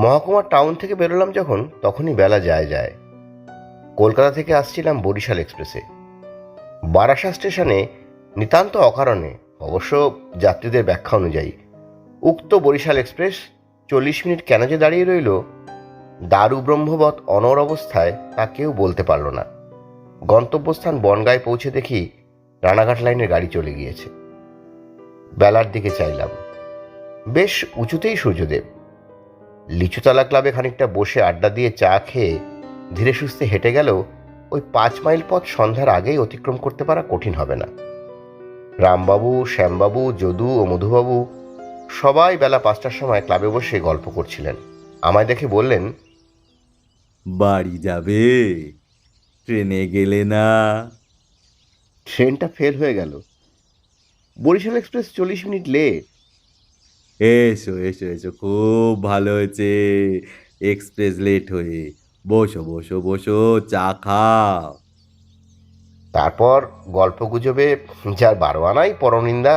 মহকুমার টাউন থেকে বেরোলাম যখন, তখনই বেলা যায় যায়। কলকাতা থেকে আসছিলাম বরিশাল এক্সপ্রেসে। বারাসা স্টেশনে নিতান্ত অকারণে, অবশ্য যাত্রীদের ব্যাখ্যা অনুযায়ী, উক্ত বরিশাল এক্সপ্রেস 40 মিনিট কেন যে দাঁড়িয়ে রইল দারু ব্রহ্মবৎ অনড় অবস্থায়, তা কেউ বলতে পারল না। গন্তব্যস্থান বনগাঁয় পৌঁছে দেখি রানাঘাট লাইনের গাড়ি চলে গিয়েছে। বেলার দিকে চাইলাম, বেশ উঁচুতেই সূর্যদেব। লিচুতলা ক্লাবে খানিকটা বসে আড্ডা দিয়ে চা খেয়ে ধীরে সুস্থে হেঁটে গেল ওই 5 মাইল পথ সন্ধ্যার আগেই অতিক্রম করতে পারা কঠিন হবে না। রামবাবু, শ্যামবাবু, যদু ও মধুবাবু সবাই বেলা 5টার সময় ক্লাবে বসে গল্প করছিলেন। আমায় দেখে বললেন, বাড়ি যাবে? ট্রেনে গেলে না? ট্রেনটা ফেল হয়ে গেল। Barishal express 40 minute late. এসো এসো এসো, খুব ভালো হয়েছে এক্সপ্রেস লেট হয়ে। বসো বসো বসো, চা খাও। তারপর গল্প গুজবে যার 12 আনাই পরনিন্দা,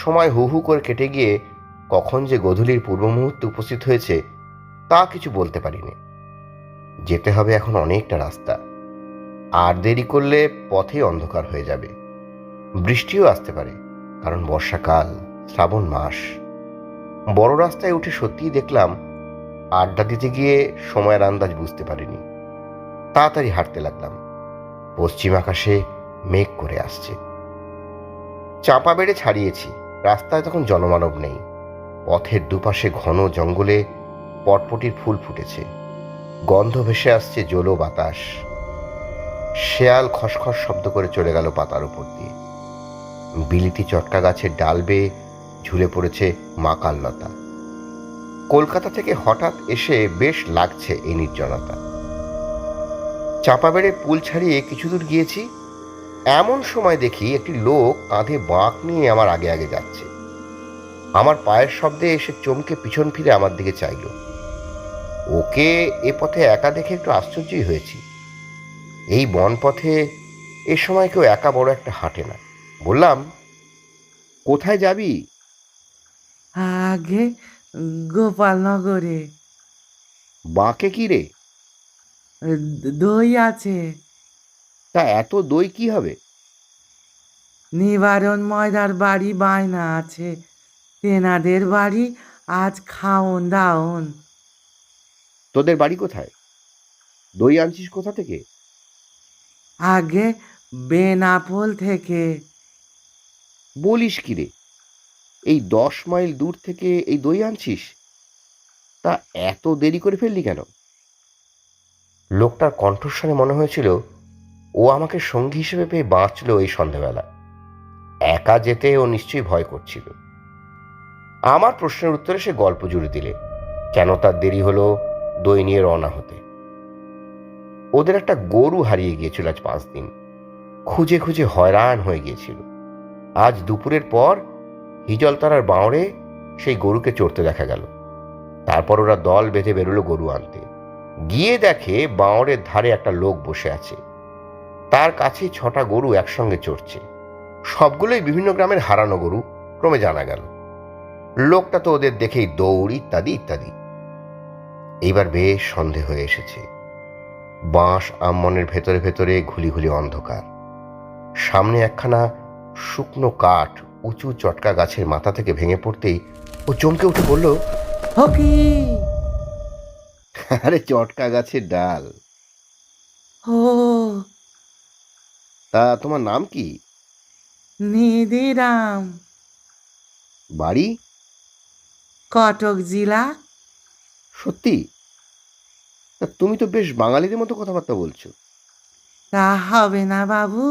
সময় হু হু করে কেটে গিয়ে কখন যে গোধূলির পূর্ব মুহূর্তে উপস্থিত হয়েছে তা কিছু বলতে পারিনি। যেতে হবে এখন অনেকটা রাস্তা, আর দেরি করলে পথে অন্ধকার হয়ে যাবে। বৃষ্টিও আসতে পারে, কারণ বর্ষাকাল, শ্রাবণ মাস। বড় রাস্তায় উঠে সত্যিই দেখলাম আড্ডা দিতে গিয়ে সময়ের আন্দাজ বুঝতে পারিনি। তাড়াতাড়ি হাঁটতে লাগলাম। পশ্চিম আকাশে মেঘ করে আসছে। চাপা বেড়ে ছাড়িয়েছি। রাস্তায় তখন জনমানব নেই। পথের দুপাশে ঘন জঙ্গলে পটপটির ফুল ফুটেছে। গন্ধ ভেসে আসছে জলো বাতাস। শেয়াল খসখস শব্দ করে চলে গেল পাতার উপর দিয়ে। বিলিতি চটকা গাছের ডাল বেয়ে ঝুলে পড়েছে মাকাল লতা। কলকাতা থেকে হঠাৎ এসে বেশ লাগছে এই নির্জনতা। চাপা বেড়ে পুল ছাড়িয়ে কিছু দূর গিয়েছি, এমন সময় দেখি একটি লোক কাঁধে বাঁক নিয়ে আমার আগে আগে যাচ্ছে। আমার পায়ের শব্দে এসে চমকে পিছন ফিরে আমার দিকে চাইল। ওকে এ পথে একা দেখে একটু আশ্চর্যই হয়েছি। এই বন পথে এ সময় কেউ একা বড় একটা হাঁটে না। বললাম, কোথায় যাবি? আগে গোপালনগরে বাঁকে কি রে? দই আছে। তা এত দই কি হবে? নিবারণ ময়দার বাড়ি বায়না আছে, তেনাদের বাড়ি আজ খাওন দাওন। তোদের বাড়ি কোথায়? দই আনছিস কোথা থেকে? আগে বেনাপোল থেকে। বলিস কি রে, এই 10 মাইল দূর থেকে এই দই আনছিস? তা এত দেরি করে ফেললি কেন? লোকটার কণ্ঠস্বরে মনে হয়েছিল ও আমাকে সঙ্গী হিসেবে পেয়ে বাঁচল এই সন্ধ্যাবেলা। একা যেতে ও নিশ্চয়ই ভয় করছিল। আমার প্রশ্নের উত্তরে সে গল্প জুড়ে দিলে কেন তার দেরি হলো দই নিয়ে রওনা হতে। ওদের একটা গরু হারিয়ে গিয়েছিল আজ 5 দিন। খুঁজে খুঁজে হয়রান হয়ে গিয়েছিল। আজ দুপুরের পর হিজলতলার বাঁওড়ে সেই গরুকে চড়তে দেখা গেল। তারপর ওরা দল বেঁধে বেরোলো গরু আনতে। গিয়ে দেখে বাঁওড়ের ধারে একটা লোক বসে আছে। তার কাছে 6টা গরু একসঙ্গে চড়ছে। সবগুলোই বিভিন্ন গ্রামের হারানো গরু, ক্রমে জানা গেল। লোকটা তো ওদের দেখেই দৌড় ইত্যাদি ইত্যাদি। এইবার বেশ সন্ধে হয়ে এসেছে। বাঁশ আম্মনের ভেতরে ভেতরে ঘুলি ঘুলি অন্ধকার। সামনে একখানা শুকনো কাঠ উঁচু চটকা গাছের মাথা থেকে ভেঙে পড়তেই ও চমকে উঠে বলল, হকি! আরে চটকা গাছের ডাল। ও তা তোমার নাম কি? নিধিরাম। বাড়ি? কটক জেলা। সত্যি? তা তুমি তো বেশ বাঙালিদের মতো কথাবার্তা বলছো। তা হবে না বাবু,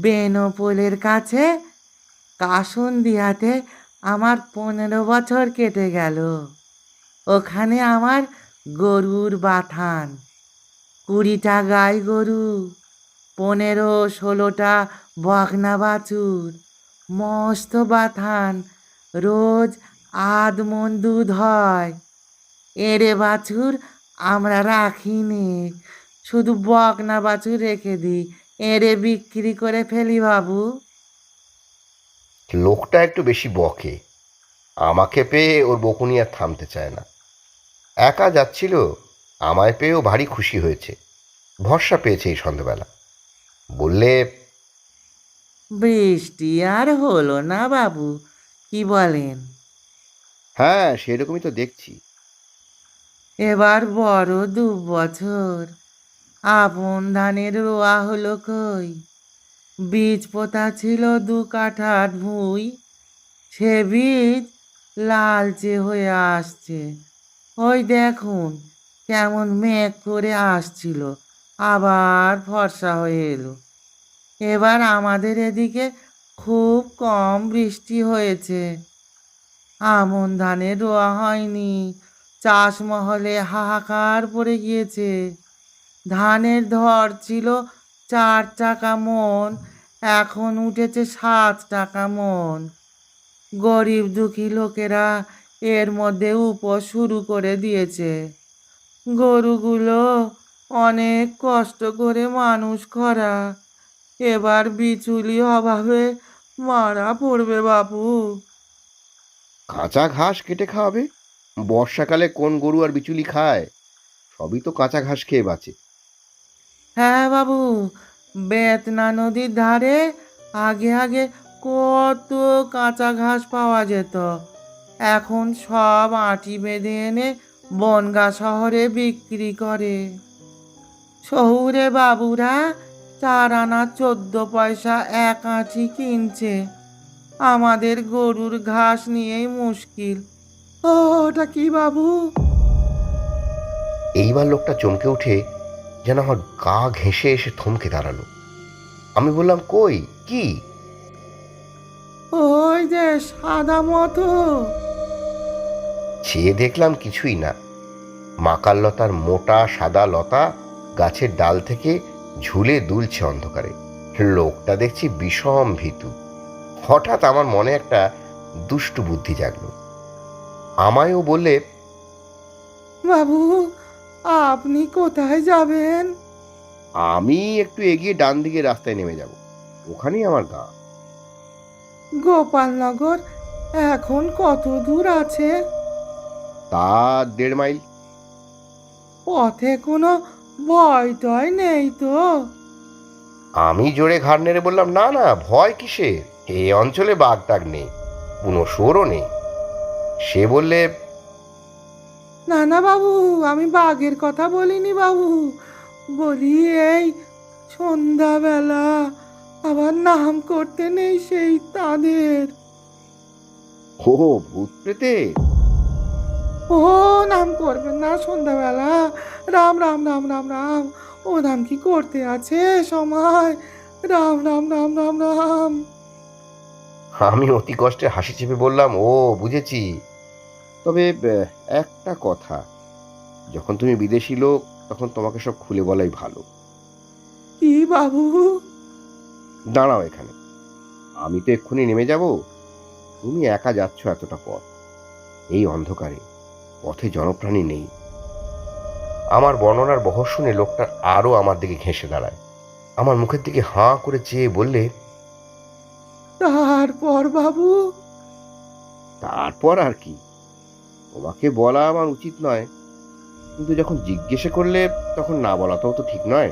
বেনপোলের কাছে কাসুন্দিয়াতে আমার 15 বছর কেটে গেল। ওখানে আমার গরুর বাথান, 20টা গাই গরু, 15-16টা বকনা বাছুর, মস্ত বাথান, রোজ 8 মণ দুধ হয়। এঁড়ে বাছুর আমরা রাখি নে, শুধু বকনা বাছুর রেখে দিই, এঁড়ে বিক্রি করে ফেলি বাবু। লোকটা একটু বেশি বকে। আমাকে পেয়ে ওর বকুনি আর থামতে চায় না। একা যাচ্ছিল, আমায় পেয়েও ভারী খুশি হয়েছে, ভরসা পেয়েছে এই সন্ধ্যাবেলা। বললে, বৃষ্টি আর হলো না বাবু, কি বলেন? হ্যাঁ সেরকমই তো দেখছি। এবার বড় 2 বছর আপন ধানের রোয়া হলো কই? বীজ পোতা ছিল 2 কাঠার ভুঁই, সে বীজ লালচে হয়ে আসছে। ওই দেখুন কেমন মেঘ করে আসছিল, আবার ফর্সা হয়ে এলো। এবার আমাদের এদিকে খুব কম বৃষ্টি হয়েছে, আমন ধানের রোয়া হয়নি। চাষ মহলে হাহাকার পড়ে গিয়েছে। ধানের ধর ছিল 4 টাকা মন, এখন উঠেছে 7 টাকা মন। গরিব দুঃখী লোকেরা এর মধ্যে উপোস শুরু করে দিয়েছে। গরুগুলো অনেক কষ্ট করে মানুষ করা, এবার বিচুলি অভাবে মারা পড়বে বাপু। কাঁচা ঘাস কেটে খাওয়াবে? বর্ষাকালে কোন গরু আর বিচুলি খায়? সবই তো কাঁচা ঘাস খেয়ে বাঁচে। হ্যাঁ বাবু, বেতনা নদীর ধারে আগে আগে কত কাঁচা ঘাস পাওয়া যেত, এখন সব আঁটি বেঁধে এনে বনগা শহরে বিক্রি করে। শহুরে বাবুরা 4 আনা 14 পয়সা 1 আঁটি কিনছে। আমাদের গরুর ঘাস নিয়েই মুশকিল। ওটা কি বাবু? এইবার লোকটা চমকে উঠে যেন আমার গা ঘেঁষে এসে থমকে দাঁড়ালো। আমি বললাম, কই কি? ওই যে সাদা মতো। চেয়ে দেখলাম কিছুই না, মাকাল লতার মোটা সাদা লতা গাছের ডাল থেকে ঝুলে দুলছে অন্ধকারে। লোকটা দেখছি বিষম ভীতু। হঠাৎ আমার মনে একটা দুষ্টু বুদ্ধি জাগলো। আমায়ও বললে, বাবু, আপনি কোথায় যাবেন? আমি একটু এগিয়ে ডান দিকে রাস্তায় নেমে যাব, ওখানেই আমার গা। গোপালনগর এখন কত দূর আছে? তা 1.5 মাইল। পথে কোনো ভয় টয় নেই তো? আমি জোরে ঘাড় নেড়ে বললাম, না না, ভয় কিসে, এই অঞ্চলে বাঘ টাগ নেই, কোনো শোরও নেই। সে বললে, না না বাবু, আমি বাঘের কথা বলিনি বাবু, বলি এই সন্ধ্যাবেলা আবার নাম করতে নেই সেই তাদের। ও ভূত প্রেতে? ও নাম করবেন না সন্ধ্যাবেলা, রাম রাম রাম রাম রাম, ও নাম কি করতে আছে সময়, রাম রাম রাম রাম রাম। আমি অতি কষ্টে হাসি চেপে বললাম, ও বুঝেছি। তবে একটা কথা, যখন তুমি বিদেশি লোক তখন তোমাকে সব খুলে বলাই ভালো। কি বাবু? দাঁড়াও এখানে, আমি তো এক্ষুনি নেমে যাব। তুমি একা যাচ্ছ এতটা পথ, এই অন্ধকারে, পথে জনপ্রাণী নেই। আমার বর্ণনার বহর শুনে লোকটা আরো আমার দিকে ঘেঁষে দাঁড়ায়, আমার মুখের দিকে হাঁ করে চেয়ে বললে, তারপর বাবু? তারপর আর কি, তোমাকে বলা আমার উচিত নয়, কিন্তু যখন জিজ্ঞেসে করলে তখন না বলাটাও তো ঠিক নয়।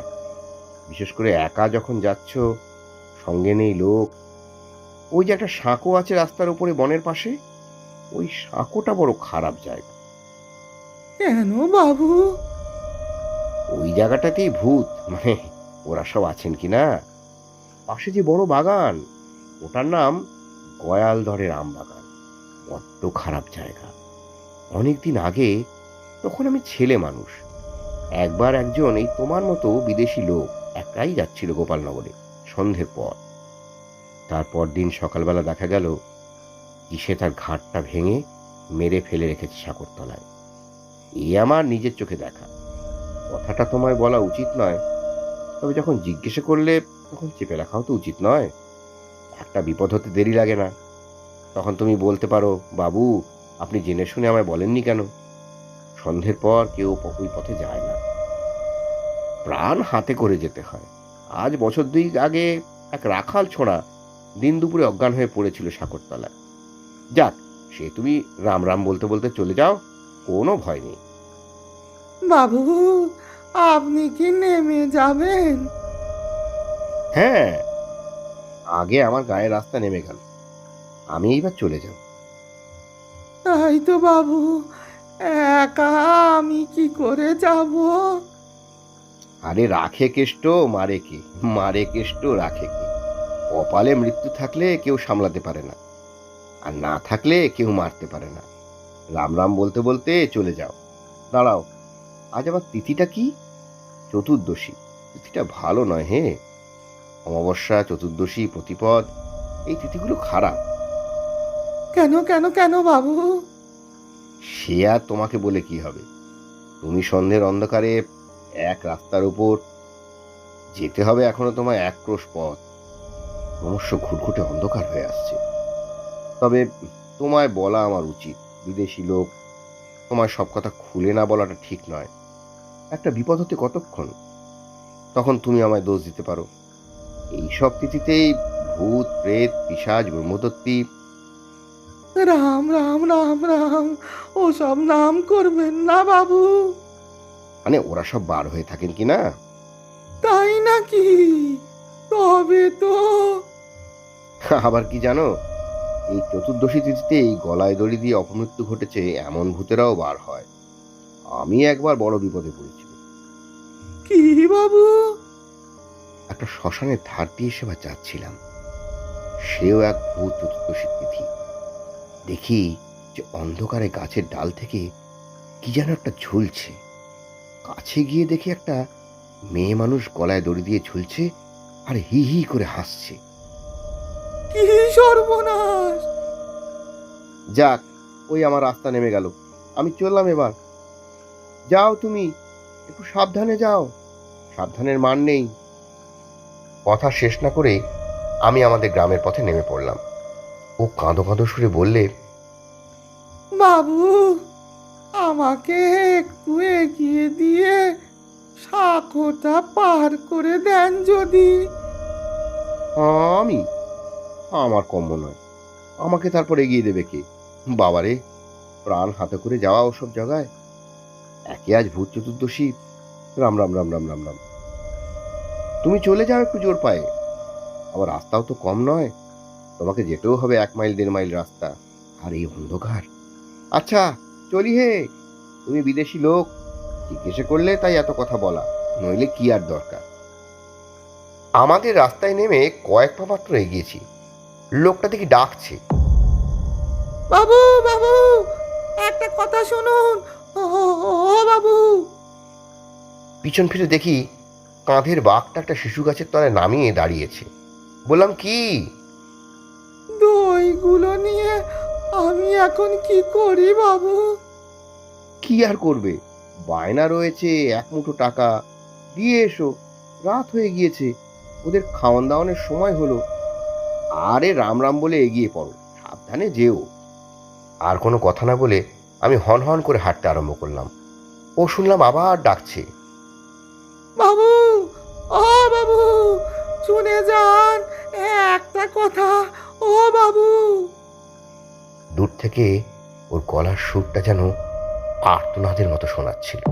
বিশেষ করে একা যখন যাচ্ছ, সঙ্গে নেই লোক। ওই যে একটা সাঁকো আছে রাস্তার উপরে বনের পাশে, ওই সাঁকোটা বড় খারাপ জায়গা। কেন বাবু? ওই জায়গাটাতেই ভূত, মানে ওরা সব আছেন কি না। পাশে যে বড় বাগান, ওটার নাম গয়ালদরের আম বাগান, বড্ড খারাপ জায়গা। অনেকদিন আগে, তখন আমি ছেলে মানুষ, একবার একজন এই তোমার মতো বিদেশি লোক একাই যাচ্ছিল গোপালনগরে সন্ধ্যের পর। তারপর দিন সকালবেলা দেখা গেল কিসে তার ঘাটটা ভেঙে মেরে ফেলে রেখেছে সাগরতলায়। এই আমার নিজের চোখে দেখা। কথাটা তোমায় বলা উচিত নয়, তবে যখন জিজ্ঞেস করলে তখন চেপে রাখাও তো উচিত নয়। একটা বিপদ হতে দেরি লাগে না। তখন তুমি বলতে পারো, বাবু আপনি জেনে শুনে আমায় বলেননি কেন? সন্ধ্যের পর কেউ ওই পথে যায় না, প্রাণ হাতে করে যেতে হয়। আজ বছর 2 আগে এক রাখাল ছোড়া দিন দুপুরে অজ্ঞান হয়ে পড়েছিল সাগরতলায়। যাক, সে তুমি রাম রাম বলতে বলতে চলে যাও, কোনো ভয় নেই। বাবু, আপনি কি নেমে যাবেন? হ্যাঁ, আগে আমার গায়ের রাস্তা নেমে গেল, আমি এইবার চলে যাব। তাই তো বাবু, একা আমি কি করে যাব? আরে রাখে কেষ্ট মারে কে, মারে কেষ্ট রাখে কে। কপালে মৃত্যু থাকলে কেউ সামলাতে পারে না, আর না থাকলে কেউ মারতে পারে না। রাম রাম বলতে বলতে চলে যাও। দাঁড়াও, আজ আবার তিথিটা কি? চতুর্দশী। তিথিটা ভালো নয় হে। অমাবস্যা, চতুর্দশী, প্রতিপদ, এই তিথিগুলো খারাপ। কেন কেন কেন বাবু? সে আর তোমাকে বলে কি হবে? তুমি সন্ধ্যের অন্ধকারে এক রাস্তার উপর যেতে হবে, এখনো তোমায় এক ক্রোশ পথ। ক্রমশ ঘুটঘুটে অন্ধকার হয়ে আসছে। তবে তোমায় বলা আমার উচিত, বিদেশি লোক, তোমার সব কথা খুলে না বলাটা ঠিক নয়। একটা বিপদ হতে কতক্ষণ? তখন তুমি আমায় দোষ দিতে পারো। এইসব তিথিতেই ভূত, প্রেত, পিশাচ, ব্রহ্মদত্তী, রাম রাম রাম রাম, ওসব নাম করবেন না বাবু। মানে ওরা সব বার হয়ে থাকেন কি না? তাই নাকি? তবে তো আবার কি জানো, এই চতুর্দশী তিথিতেই গলায় দড়ি দিয়ে অপমৃত্যু ঘটেছে এমন ভূতেরাও বার হয়। আমি একবার বড় বিপদে পড়েছি। কি বাবু? একটা শ্মশানের ধার দিয়ে সেবার যাচ্ছিলাম। সেও এক ভূত চতুর্দশী তিথি। দেখি যে অন্ধকারে গাছের ডাল থেকে কি যেন একটা ঝুলছে। কাছে গিয়ে দেখি একটা মেয়ে মানুষ গলায় দড়ি দিয়ে ঝুলছে আর হি হি করে হাসছে। কি সর্বনাশ! যাক, ওই আমার রাস্তা নেমে গেল, আমি চললাম এবার। যাও তুমি, একটু সাবধানে যাও, সাবধানের মান নেই। কথা শেষ না করে আমি আমাদের গ্রামের পথে নেমে পড়লাম। ও কাঁদো কাঁদো সুরে বললে, বাবু, আমাকে একটু এগিয়ে দিয়ে সাঁকোটা পার করে দেন যদি। আমি? আমার কম্ম নয়, আমাকে তারপর এগিয়ে দেবে কে? বাবারে, প্রাণ হাতে করে যাওয়া ওসব জায়গায়। একে আজ ভূত চতুর্দশী। রাম রাম রাম রাম রাম রাম। তুমি চলে যাও একটু জোর পায়ে, আবার রাস্তাও তো কম নয়, তোমাকে যেতেও হবে 1 মাইল 1.5 মাইল রাস্তা, আর এই অন্ধকার। আচ্ছা, চলি হে। তুমি বিদেশি লোক, জিজ্ঞেসে করলে তাই এত কথা বলা, নইলে কি আর দরকার। আমাদের রাস্তায় নেমে কয়েক পা মাত্র এগিয়েছি, লোকটা দেখি ডাকছে, বাবু বাবু, একটা কথা শুনুন। ও ও বাবু। পিছন ফিরে দেখি কাঁধের বাঘটা একটা শিশু গাছের তলায় নামিয়ে দাঁড়িয়েছে। বললাম, কি? দইগুলো নিয়ে আমি এখন কি করি বাবু? কি আর করবে, বায়না রয়েছে 1 মুঠো টাকা, দিয়ে এসো। রাত হয়ে গিয়েছে, ওদের খাওয়ান দাওয়ানের সময় হলো। আরে রাম রাম বলে এগিয়ে পড়ো, সাবধানে যেও। আর কোনো কথা না বলে আমি হন হন করে হাঁটতে আরম্ভ করলাম। ও শুনলাম আবার ডাকছে, বাবু, ও বাবু, শুনে যান একটা কথা। ও বাবু। দূর থেকে ওর গলার সুরটা যেন আর্তনাদের মতো শোনাচ্ছিল।